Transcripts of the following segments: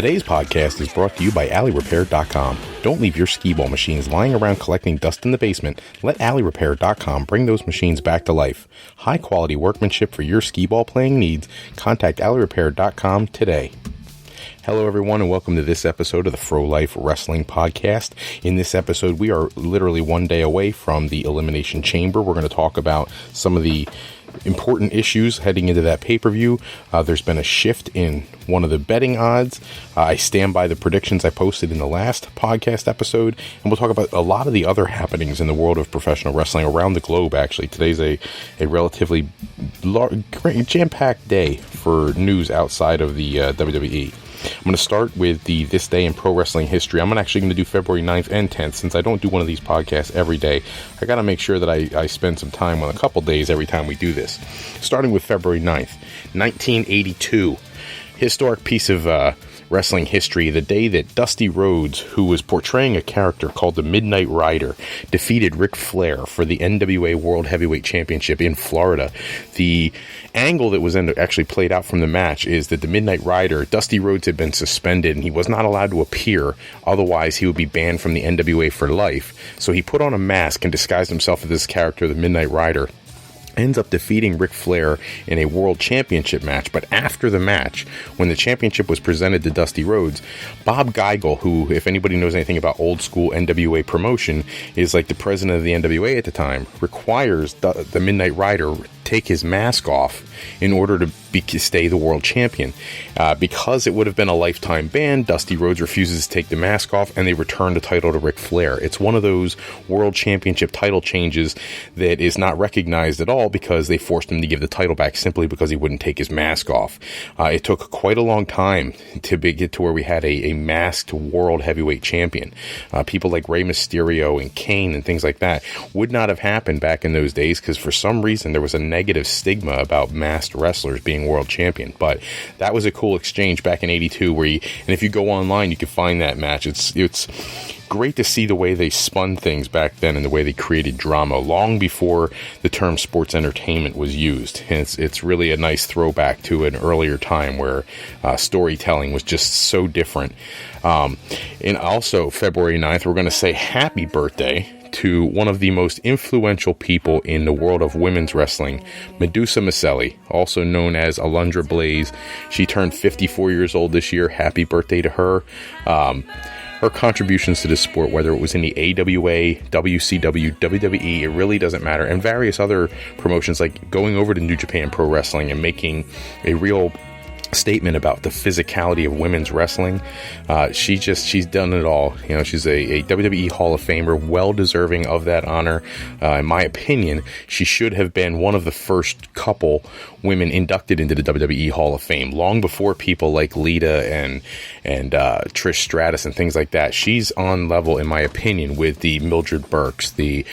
Today's podcast is brought to you by AlleyRepair.com. Don't leave your skee-ball machines lying around collecting dust in the basement. Let AlleyRepair.com bring those machines back to life. High-quality workmanship for your skee-ball playing needs. Contact AlleyRepair.com today. Hello, everyone, and welcome to this episode of the Fro Life Wrestling Podcast. In this episode, we are literally one day away from the Elimination Chamber. We're going to talk about some of the important issues heading into that pay-per-view. There's been a shift in one of the betting odds. I stand by the predictions I posted in the last podcast episode, and we'll talk about a lot of the other happenings in the world of professional wrestling around the globe, actually. Today's a relatively jam-packed day for news outside of the WWE. I'm going to start with This Day in Pro Wrestling History. I'm actually going to do February 9th and 10th. Since I don't do one of these podcasts every day, I got to make sure that I spend some time on a couple days every time we do this. Starting with February 9th, 1982. Historic piece of wrestling history, the day that Dusty Rhodes, who was portraying a character called the Midnight Rider, defeated Ric Flair for the NWA World Heavyweight Championship in Florida. The angle that was actually played out from the match is that the Midnight Rider, Dusty Rhodes, had been suspended and he was not allowed to appear, otherwise he would be banned from the NWA for life. So he put on a mask and disguised himself as this character, the Midnight Rider. Ends up defeating Ric Flair in a world championship match. But after the match, when the championship was presented to Dusty Rhodes, Bob Geigel, who, if anybody knows anything about old school NWA promotion, is like the president of the NWA at the time, requires the Midnight Rider take his mask off in order to stay the world champion. Because it would have been a lifetime ban, Dusty Rhodes refuses to take the mask off, and they return the title to Ric Flair. It's one of those world championship title changes that is not recognized at all because they forced him to give the title back simply because he wouldn't take his mask off. It took quite a long time to get to where we had a masked world heavyweight champion. People like Rey Mysterio and Kane and things like that would not have happened back in those days because for some reason there was a negative stigma about masked wrestlers being world champion. But that was a cool exchange back in 82 and if you go online you can find that match. It's great to see the way they spun things back then and the way they created drama long before the term sports entertainment was used. And it's really a nice throwback to an earlier time where storytelling was just so different. And also February 9th, we're going to say happy birthday to one of the most influential people in the world of women's wrestling, Medusa Miceli, also known as Alundra Blaze. She turned 54 years old this year. Happy birthday to her. Her contributions to the sport, whether it was in the AWA, WCW, WWE, it really doesn't matter, and various other promotions like going over to New Japan Pro Wrestling and making a real statement about the physicality of women's wrestling. She's done it all. You know, she's a WWE Hall of Famer, well deserving of that honor. In my opinion, she should have been one of the first couple women inducted into the WWE Hall of Fame, long before people like Lita and Trish Stratus and things like that. She's on level, in my opinion, with the Mildred Burks, the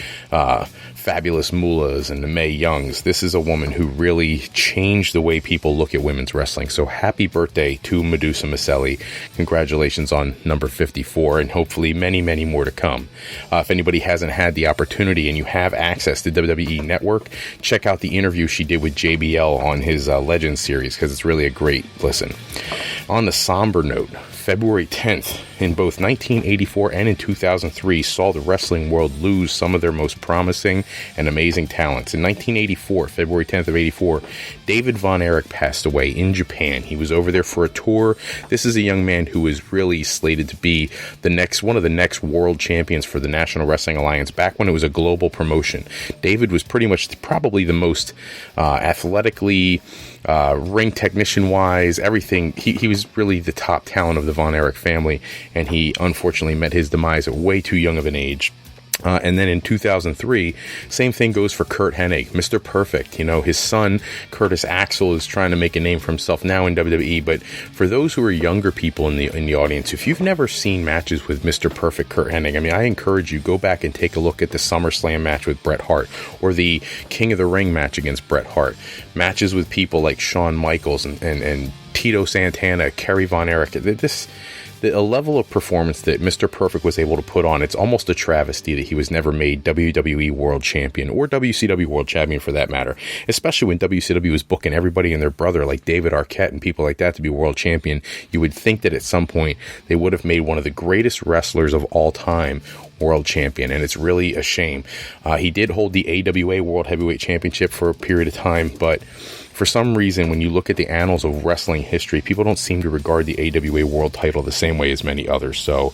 Fabulous Moolahs, and the Mae Youngs. This is a woman who really changed the way people look at women's wrestling. So happy birthday to Medusa Miceli. Congratulations on number 54, and hopefully many, many more to come. If anybody hasn't had the opportunity and you have access to WWE Network, check out the interview she did with JBL on his Legends series, because it's really a great listen. On the somber note, February 10th, in both 1984 and in 2003, saw the wrestling world lose some of their most promising and amazing talents. In 1984, February 10th of 84, David Von Erich passed away in Japan. He was over there for a tour. This is a young man who is really slated to be one of the next world champions for the National Wrestling Alliance back when it was a global promotion. David was probably the most athletically, ring technician wise, everything. He was really the top talent of the Von Erich family, and he unfortunately met his demise at way too young of an age. And then in 2003, same thing goes for Curt Hennig, Mr. Perfect. You know, his son, Curtis Axel, is trying to make a name for himself now in WWE. But for those who are younger people in the audience, if you've never seen matches with Mr. Perfect Curt Hennig, I mean, I encourage you, go back and take a look at the SummerSlam match with Bret Hart or the King of the Ring match against Bret Hart. Matches with people like Shawn Michaels and Tito Santana, Kerry Von Erich. a level of performance that Mr. Perfect was able to put on, it's almost a travesty that he was never made WWE World Champion or WCW World Champion for that matter, especially when WCW was booking everybody and their brother like David Arquette and people like that to be World Champion. You would think that at some point they would have made one of the greatest wrestlers of all time World Champion, and it's really a shame. He did hold the AWA World Heavyweight Championship for a period of time, but for some reason, when you look at the annals of wrestling history, people don't seem to regard the AWA World title the same way as many others. So,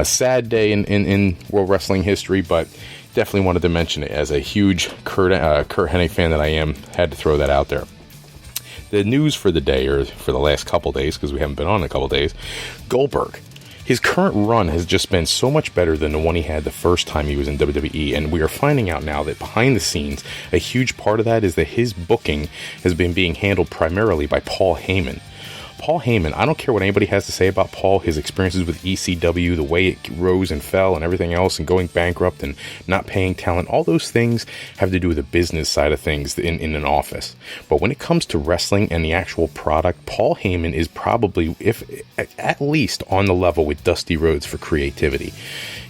sad day in World Wrestling history, but definitely wanted to mention it as a huge Curt Hennig fan that I am. Had to throw that out there. The news for the day, or for the last couple days, because we haven't been on in a couple days, Goldberg. His current run has just been so much better than the one he had the first time he was in WWE, and we are finding out now that behind the scenes, a huge part of that is that his booking has been being handled primarily by Paul Heyman. Paul Heyman, I don't care what anybody has to say about Paul, his experiences with ECW, the way it rose and fell and everything else, and going bankrupt and not paying talent, all those things have to do with the business side of things in an office. But when it comes to wrestling and the actual product, Paul Heyman is probably, if at least, on the level with Dusty Rhodes for creativity.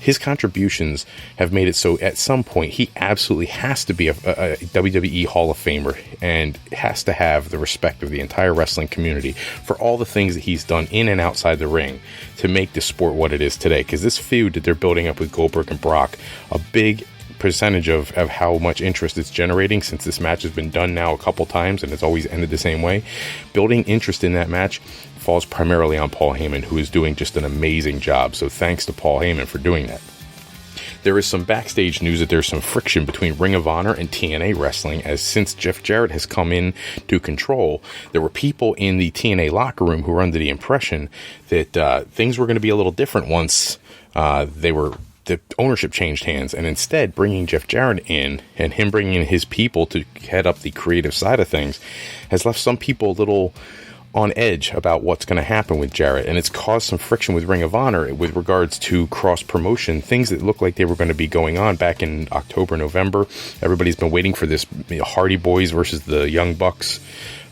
His contributions have made it so at some point he absolutely has to be a WWE Hall of Famer and has to have the respect of the entire wrestling community for all the things that he's done in and outside the ring to make the sport what it is today. Because this feud that they're building up with Goldberg and Brock, a big percentage of how much interest it's generating, since this match has been done now a couple times and it's always ended the same way, building interest in that match falls primarily on Paul Heyman, who is doing just an amazing job. So thanks to Paul Heyman for doing that. There is some backstage news that there's some friction between Ring of Honor and TNA Wrestling, as since Jeff Jarrett has come in to control, there were people in the TNA locker room who were under the impression that things were going to be a little different once the ownership changed hands, and instead bringing Jeff Jarrett in and him bringing in his people to head up the creative side of things has left some people a little on edge about what's going to happen with Jarrett, and it's caused some friction with Ring of Honor with regards to cross promotion, things that looked like they were going to be going on back in October, November. Everybody's been waiting for this Hardy Boys versus the Young Bucks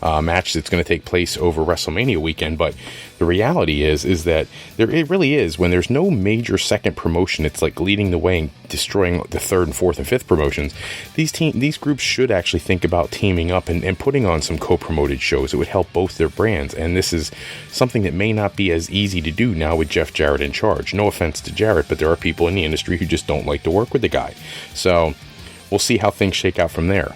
match that's going to take place over WrestleMania weekend, but the reality is that it really is, when there's no major second promotion, it's like leading the way and destroying the third and fourth and fifth promotions. These groups should actually think about teaming up and putting on some co-promoted shows that would help both their brands, and this is something that may not be as easy to do now with Jeff Jarrett in charge. No offense to Jarrett, but there are people in the industry who just don't like to work with the guy. So we'll see how things shake out from there.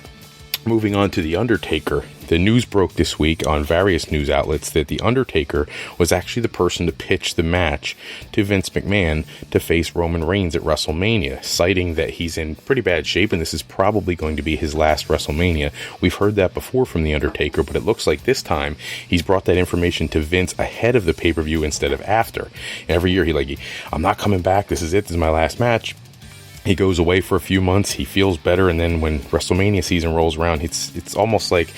Moving on to The Undertaker, the news broke this week on various news outlets that The Undertaker was actually the person to pitch the match to Vince McMahon to face Roman Reigns at WrestleMania, citing that he's in pretty bad shape and this is probably going to be his last WrestleMania. We've heard that before from The Undertaker, but it looks like this time he's brought that information to Vince ahead of the pay-per-view instead of after. Every year I'm not coming back, this is my last match. He goes away for a few months, he feels better, and then when WrestleMania season rolls around, it's almost like,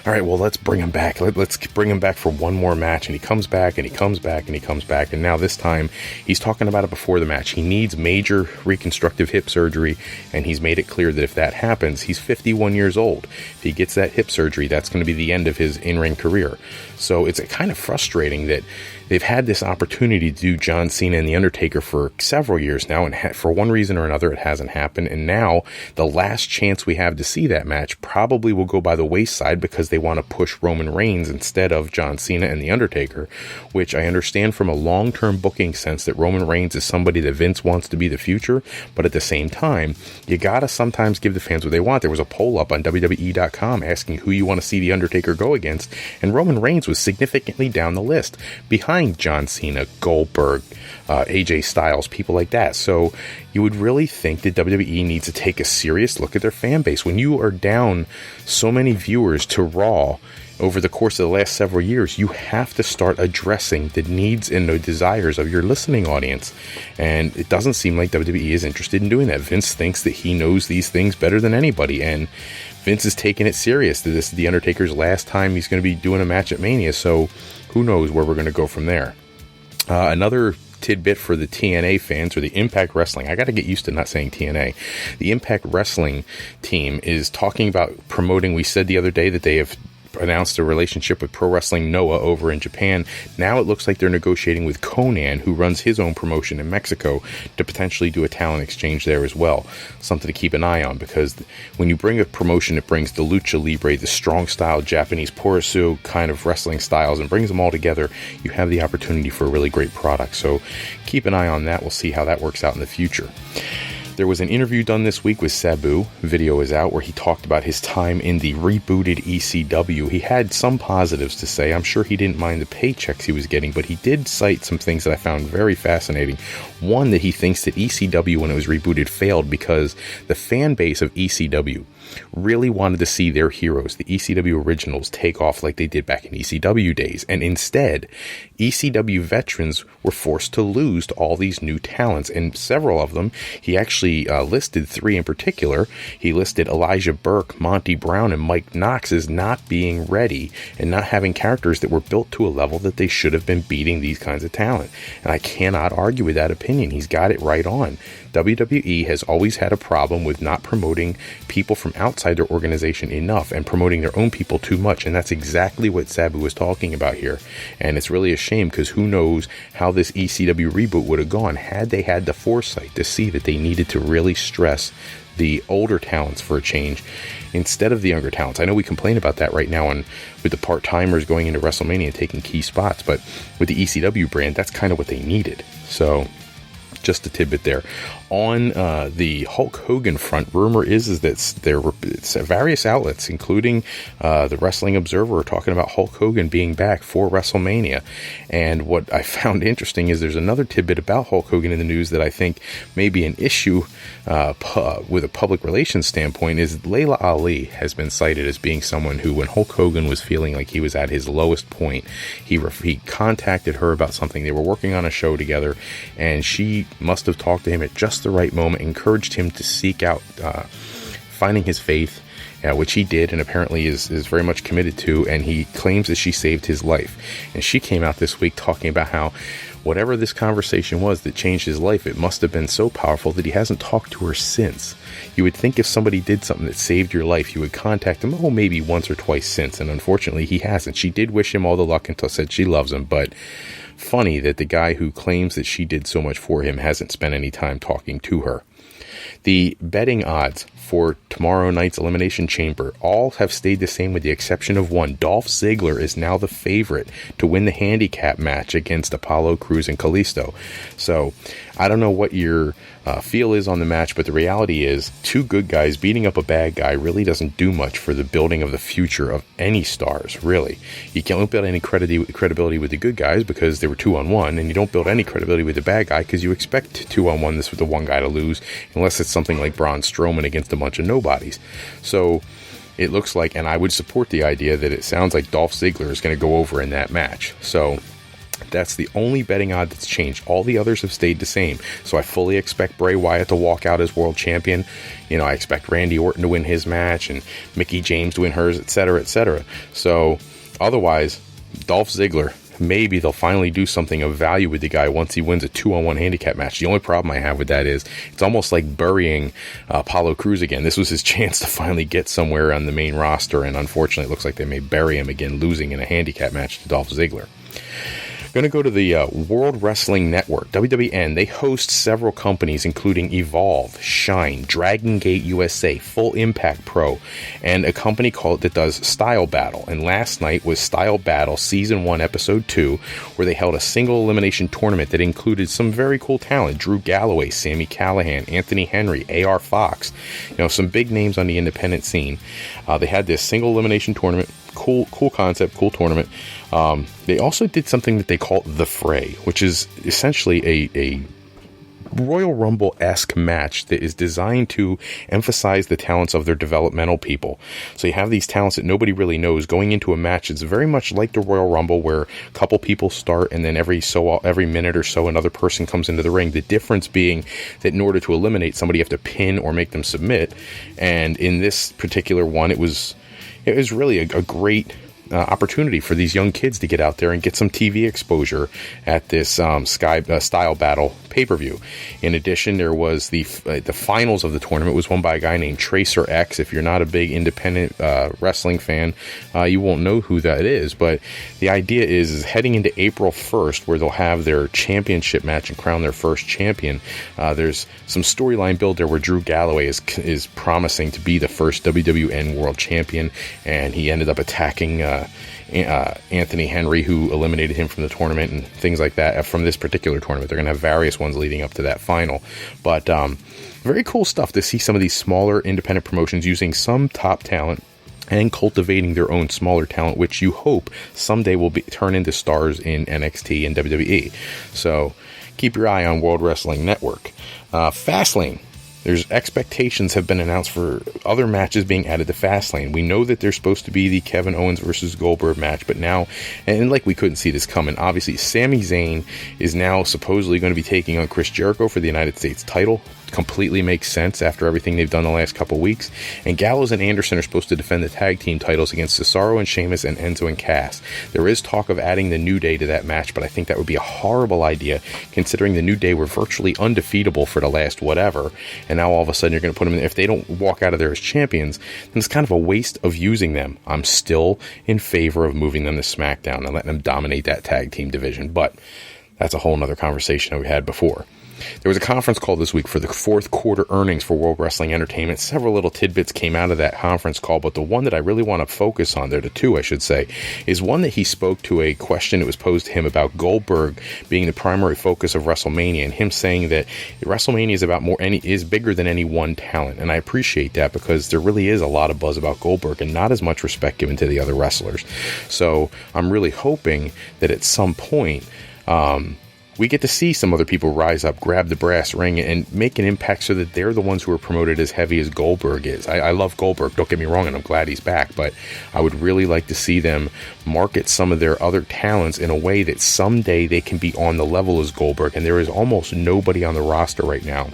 all right, well, let's bring him back. Let's bring him back for one more match. And he comes back, and he comes back, and he comes back. And now this time, he's talking about it before the match. He needs major reconstructive hip surgery, and he's made it clear that if that happens, he's 51 years old. If he gets that hip surgery, that's going to be the end of his in-ring career. So it's kind of frustrating that they've had this opportunity to do John Cena and The Undertaker for several years now, and for one reason or another, it hasn't happened. And now the last chance we have to see that match probably will go by the wayside because they want to push Roman Reigns instead of John Cena and The Undertaker, which I understand from a long-term booking sense that Roman Reigns is somebody that Vince wants to be the future, but at the same time, you gotta sometimes give the fans what they want. There was a poll up on WWE.com asking who you want to see The Undertaker go against, and Roman Reigns was significantly down the list, behind John Cena, Goldberg, AJ Styles, people like that. So you would really think that WWE needs to take a serious look at their fan base. When you are down so many viewers to Raw over the course of the last several years, you have to start addressing the needs and the desires of your listening audience. And it doesn't seem like WWE is interested in doing that. Vince thinks that he knows these things better than anybody, and Vince is taking it serious. This is The Undertaker's last time he's going to be doing a match at Mania, so who knows where we're going to go from there. Another tidbit for the TNA fans, or the Impact Wrestling. I got to get used to not saying TNA. The Impact Wrestling team is talking about promoting. We said the other day that they have announced a relationship with Pro Wrestling Noah over in Japan. Now it looks like they're negotiating with Conan, who runs his own promotion in Mexico, to potentially do a talent exchange there as well. Something to keep an eye on, because when you bring a promotion that brings the lucha libre, the strong style Japanese porosu kind of wrestling styles, and brings them all together, you have the opportunity for a really great product. So keep an eye on that. We'll see how that works out in the future. There was an interview done this week with Sabu. Video is out where he talked about his time in the rebooted ECW. He had some positives to say. I'm sure he didn't mind the paychecks he was getting, but he did cite some things that I found very fascinating. One, that he thinks that ECW, when it was rebooted, failed because the fan base of ECW really wanted to see their heroes, the ECW originals, take off like they did back in ECW days. And instead, ECW veterans were forced to lose to all these new talents. And several of them, he actually listed 3 in particular. He listed Elijah Burke, Monty Brown, and Mike Knox as not being ready and not having characters that were built to a level that they should have been beating these kinds of talent. And I cannot argue with that opinion. He's got it right on. WWE has always had a problem with not promoting people from outside their organization enough and promoting their own people too much, and that's exactly what Sabu was talking about here. And it's really a shame, because who knows how this ECW reboot would have gone had they had the foresight to see that they needed to really stress the older talents for a change instead of the younger talents. I know we complain about that right now with the part-timers going into WrestleMania and taking key spots, but with the ECW brand, that's kind of what they needed. So just a tidbit there. On the Hulk Hogan front, rumor is that there were various outlets, including the Wrestling Observer, are talking about Hulk Hogan being back for WrestleMania. And what I found interesting is there's another tidbit about Hulk Hogan in the news that I think may be an issue with a public relations standpoint, is Layla Ali has been cited as being someone who, when Hulk Hogan was feeling like he was at his lowest point, he contacted her about something. They were working on a show together, and she must have talked to him at just the right moment, encouraged him to seek out finding his faith, which he did, and apparently is very much committed to, and he claims that she saved his life. And she came out this week talking about how whatever this conversation was that changed his life, it must have been so powerful that he hasn't talked to her since. You would think if somebody did something that saved your life, you would contact him, maybe once or twice since, and unfortunately he hasn't. She did wish him all the luck until said she loves him, but funny that the guy who claims that she did so much for him hasn't spent any time talking to her. The betting odds for tomorrow night's Elimination Chamber all have stayed the same with the exception of one. Dolph Ziggler is now the favorite to win the handicap match against Apollo Crews and Kalisto. So I don't know what your feel is on the match, but the reality is 2 good guys beating up a bad guy really doesn't do much for the building of the future of any stars, really. You can't build any credibility with the good guys because they were 2-on-1, and you don't build any credibility with the bad guy because you expect 2-on-1 this with the one guy to lose, unless it's something like Braun Strowman against a bunch of nobodies. So it looks like, and I would support the idea that it sounds like Dolph Ziggler is going to go over in that match. So that's the only betting odd that's changed. All the others have stayed the same. So I fully expect Bray Wyatt to walk out as world champion. I expect Randy Orton to win his match and Mickie James to win hers, etc., etc. So otherwise, Dolph Ziggler, maybe they'll finally do something of value with the guy once he wins a 2-on-1 handicap match. The only problem I have with that is it's almost like burying Apollo Crews again. This was his chance to finally get somewhere on the main roster, and unfortunately it looks like they may bury him again, losing in a handicap match to Dolph Ziggler. Going to go to the World Wrestling Network, WWN. They host several companies, including Evolve, Shine, Dragon Gate USA, Full Impact Pro, and a company that does Style Battle. And last night was Style Battle Season 1, Episode 2, where they held a single elimination tournament that included some very cool talent. Drew Galloway, Sami Callihan, Anthony Henry, A.R. Fox. Some big names on the independent scene. They had this single elimination tournament. Cool concept, cool tournament. They also did something that they call The Fray, which is essentially a Royal Rumble-esque match that is designed to emphasize the talents of their developmental people. So you have these talents that nobody really knows going into a match. It's very much like the Royal Rumble, where a couple people start and then every minute or so another person comes into the ring. The difference being that in order to eliminate somebody, you have to pin or make them submit. And in this particular one, it was really a great opportunity for these young kids to get out there and get some TV exposure at this Style Battle pay-per-view. In addition, there was the finals of the tournament was won by a guy named Tracer X. If you're not a big independent wrestling fan, you won't know who that is, but the idea is heading into April 1st, where they'll have their championship match and crown their first champion. There's some storyline build there where Drew Galloway is promising to be the first WWN World Champion, and he ended up attacking Anthony Henry, who eliminated him from the tournament, and things like that from this particular tournament. They're going to have various ones leading up to that final, but very cool stuff to see some of these smaller independent promotions using some top talent and cultivating their own smaller talent, which you hope someday will turn into stars in NXT and WWE. So keep your eye on World Wrestling Network. Fastlane. There's expectations have been announced for other matches being added to Fastlane. We know that there's supposed to be the Kevin Owens versus Goldberg match, but now, and like we couldn't see this coming, obviously Sami Zayn is now supposedly going to be taking on Chris Jericho for the United States title. Completely makes sense after everything they've done the last couple weeks. And Gallows and Anderson are supposed to defend the tag team titles against Cesaro and Sheamus and Enzo and Cass. There is talk of adding the New Day to that match, but I think that would be a horrible idea considering the New Day were virtually undefeatable for the last whatever, and now all of a sudden you're going to put them in. If they don't walk out of there as champions, then it's kind of a waste of using them. I'm still in favor of moving them to SmackDown and letting them dominate that tag team division, but that's a whole nother conversation that we had before. There was a conference call this week for the fourth quarter earnings for World Wrestling Entertainment. Several little tidbits came out of that conference call, but the one that I really want to focus on, there, the two I should say, is one that he spoke to a question that was posed to him about Goldberg being the primary focus of WrestleMania, and him saying that WrestleMania is bigger than any one talent. And I appreciate that because there really is a lot of buzz about Goldberg and not as much respect given to the other wrestlers. So I'm really hoping that at some point, we get to see some other people rise up, grab the brass ring, and make an impact so that they're the ones who are promoted as heavy as Goldberg is. I love Goldberg, don't get me wrong, and I'm glad he's back, but I would really like to see them market some of their other talents in a way that someday they can be on the level as Goldberg, and there is almost nobody on the roster right now,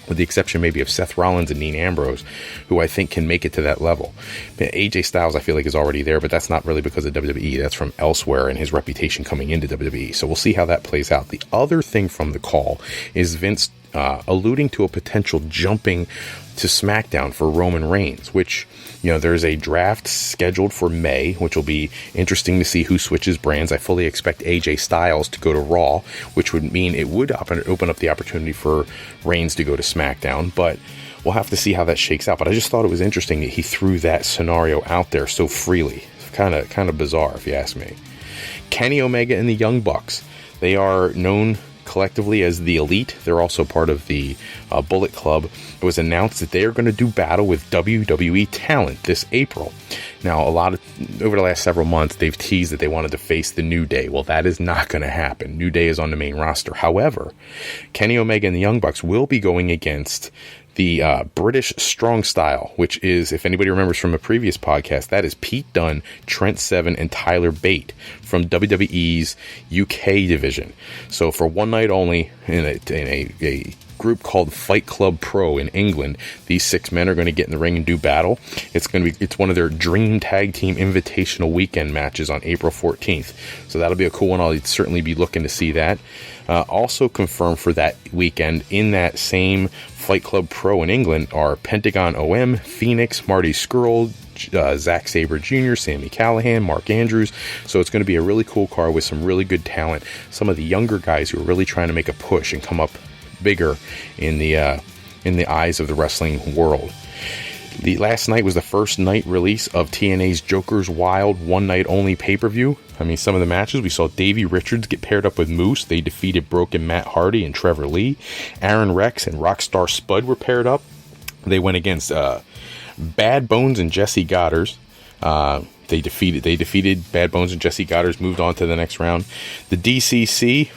with the exception maybe of Seth Rollins and Dean Ambrose, who I think can make it to that level. AJ Styles, I feel like, is already there, but that's not really because of WWE. That's from elsewhere and his reputation coming into WWE. So we'll see how that plays out. The other thing from the call is Vince alluding to a potential jumping to SmackDown for Roman Reigns, which, you know, there's a draft scheduled for May, which will be interesting to see who switches brands. I fully expect AJ Styles to go to Raw, which would mean it would open up the opportunity for Reigns to go to SmackDown, but we'll have to see how that shakes out. But I just thought it was interesting that he threw that scenario out there so freely. Kind of bizarre, if you ask me. Kenny Omega and the Young Bucks. They are known collectively as the Elite. They're also part of the Bullet Club. It was announced that they are going to do battle with WWE talent this April. Now, over the last several months, they've teased that they wanted to face the New Day. Well, that is not going to happen. New Day is on the main roster. However, Kenny Omega and the Young Bucks will be going against the British Strong Style, which is, if anybody remembers from a previous podcast, that is Pete Dunne, Trent Seven, and Tyler Bate from WWE's UK division. So for one night only, in a group called Fight Club Pro in England, these six men are going to get in the ring and do battle. It's one of their Dream Tag Team Invitational Weekend matches on April 14th. So that'll be a cool one. I'll certainly be looking to see that. Also confirmed for that weekend in that same Fight Club Pro in England are Pentagon OM, Phoenix, Marty Scurll, Zack Sabre Jr., Sami Callihan, Mark Andrews. So it's going to be a really cool card with some really good talent. Some of the younger guys who are really trying to make a push and come up bigger in the eyes of the wrestling world. The last night was the first night release of TNA's Joker's Wild one night only pay-per-view. I mean, some of the matches, we saw Davey Richards get paired up with Moose. They defeated Broken Matt Hardy and Trevor Lee. Aaron Rex and Rockstar Spud were paired up. They went against Bad Bones and Jesse Goddard. They defeated Bad Bones and Jesse Goddard, moved on to the next round. The DCC,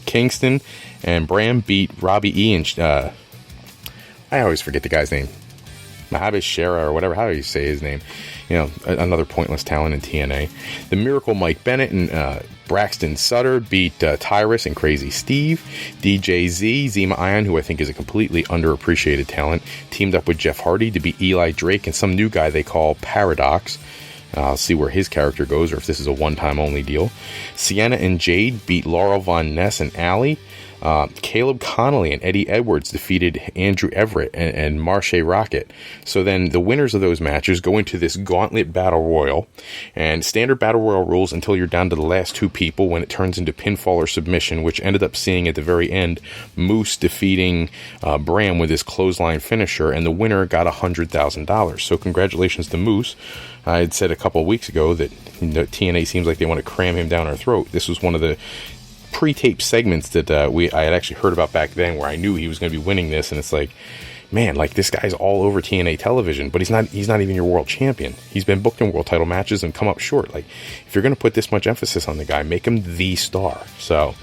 Kingston and Bram beat Robbie E and I always forget the guy's name, Mahabis Shera or whatever, how do you say his name? You know, another pointless talent in TNA. The Miracle Mike Bennett and Braxton Sutter beat Tyrus and Crazy Steve. DJ Z, Zema Ion, who I think is a completely underappreciated talent, teamed up with Jeff Hardy to beat Eli Drake and some new guy they call Paradox. I'll see where his character goes, or if this is a one-time only deal. Sienna and Jade beat Laurel Von Ness and Allie. Caleb Connolly and Eddie Edwards defeated Andrew Everett and Marshe Rockett. So then the winners of those matches go into this gauntlet battle royal, and standard battle royal rules until you're down to the last two people when it turns into pinfall or submission, which ended up seeing at the very end Moose defeating Bram with his clothesline finisher, and the winner got $100,000. So congratulations to Moose. I had said a couple of weeks ago that TNA seems like they want to cram him down our throat. This was one of the pre-taped segments that I had actually heard about back then, where I knew he was going to be winning this, and it's like, man, like, this guy's all over TNA television, but he's not even your world champion. He's been booked in world title matches and come up short. Like, if you're going to put this much emphasis on the guy, make him the star. So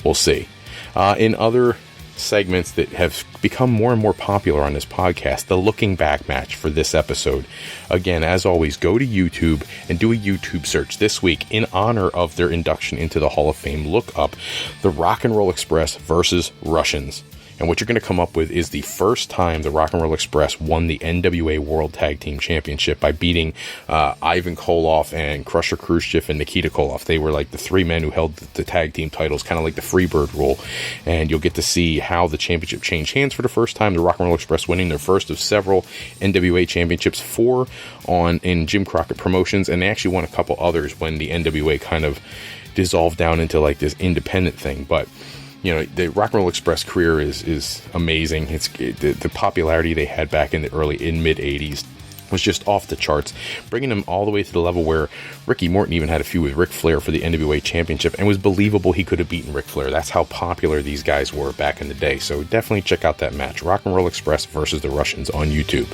we'll see. In other segments that have become more and more popular on this podcast, the looking back match for this episode. Again, as always, go to YouTube and do a YouTube search this week in honor of their induction into the Hall of Fame. Look up the Rock and Roll Express versus Russians. And what you're going to come up with is the first time the Rock and Roll Express won the NWA World Tag Team Championship by beating Ivan Koloff and Crusher Khrushchev and Nikita Koloff. They were like the three men who held the tag team titles, kind of like the Freebird rule. And you'll get to see how the championship changed hands for the first time. The Rock and Roll Express winning their first of several NWA championships, 4 in Jim Crockett Promotions, and they actually won a couple others when the NWA kind of dissolved down into like this independent thing. But you know, the Rock and Roll Express career is amazing. The popularity they had back in the mid 80s was just off the charts, bringing them all the way to the level where Ricky Morton even had a feud with Ric Flair for the NWA Championship, and was believable he could have beaten Ric Flair. That's how popular these guys were back in the day. So definitely check out that match, Rock and Roll Express versus the Russians, on YouTube.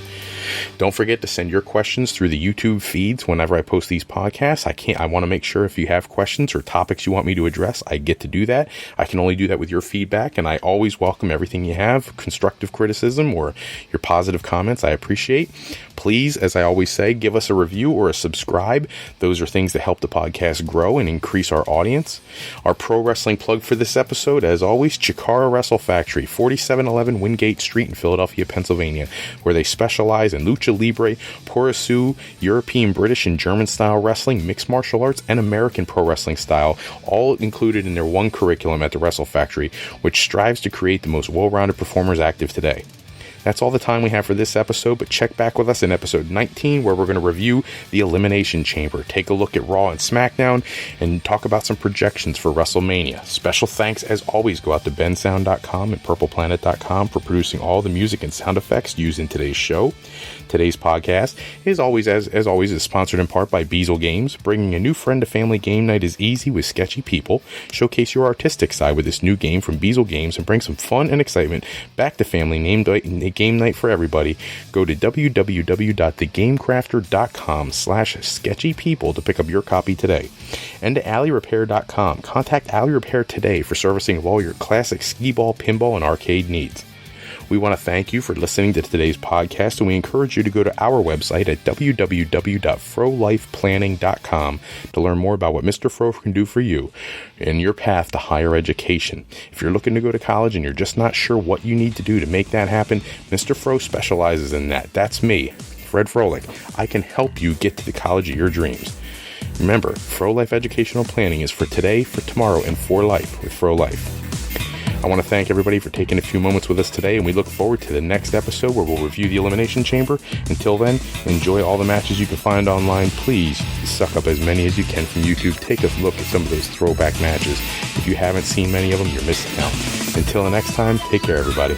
Don't forget to send your questions through the YouTube feeds whenever I post these podcasts. I want to make sure if you have questions or topics you want me to address, I get to do that. I can only do that with your feedback, and I always welcome everything you have, constructive criticism or your positive comments. I appreciate. Please, as I always say, give us a review or a subscribe. Those are things that help the podcast grow and increase our audience. Our pro wrestling plug for this episode, as always, Chikara Wrestle Factory, 4711 Wingate Street in Philadelphia, Pennsylvania, where they specialize in lucha libre, porosu, European, British, and German style wrestling, mixed martial arts, and American pro wrestling style, all included in their one curriculum at the Wrestle Factory, which strives to create the most well-rounded performers active today. That's all the time we have for this episode, but check back with us in episode 19, where we're going to review the Elimination Chamber, take a look at Raw and SmackDown, and talk about some projections for WrestleMania. Special thanks, as always, go out to bensound.com and purpleplanet.com for producing all the music and sound effects used in today's show. Today's podcast is always, as always, is sponsored in part by Beazle Games. Bringing a new friend to family game night is easy with sketchy people. Showcase your artistic side with this new game from Beazle Games and bring some fun and excitement back to family game night for everybody. Go to www.thegamecrafter.com/sketchypeople to pick up your copy today. And to AlleyRepair.com. Contact Alley Repair today for servicing of all your classic skee-ball, pinball, and arcade needs. We want to thank you for listening to today's podcast, and we encourage you to go to our website at www.frolifeplanning.com to learn more about what Mr. Fro can do for you in your path to higher education. If you're looking to go to college and you're just not sure what you need to do to make that happen, Mr. Fro specializes in that. That's me, Fred Froelich. I can help you get to the college of your dreams. Remember, Fro Life Educational Planning is for today, for tomorrow, and for life with Fro Life. I want to thank everybody for taking a few moments with us today, and we look forward to the next episode where we'll review the Elimination Chamber. Until then, enjoy all the matches you can find online. Please suck up as many as you can from YouTube. Take a look at some of those throwback matches. If you haven't seen many of them, you're missing out. Until the next time, take care, everybody.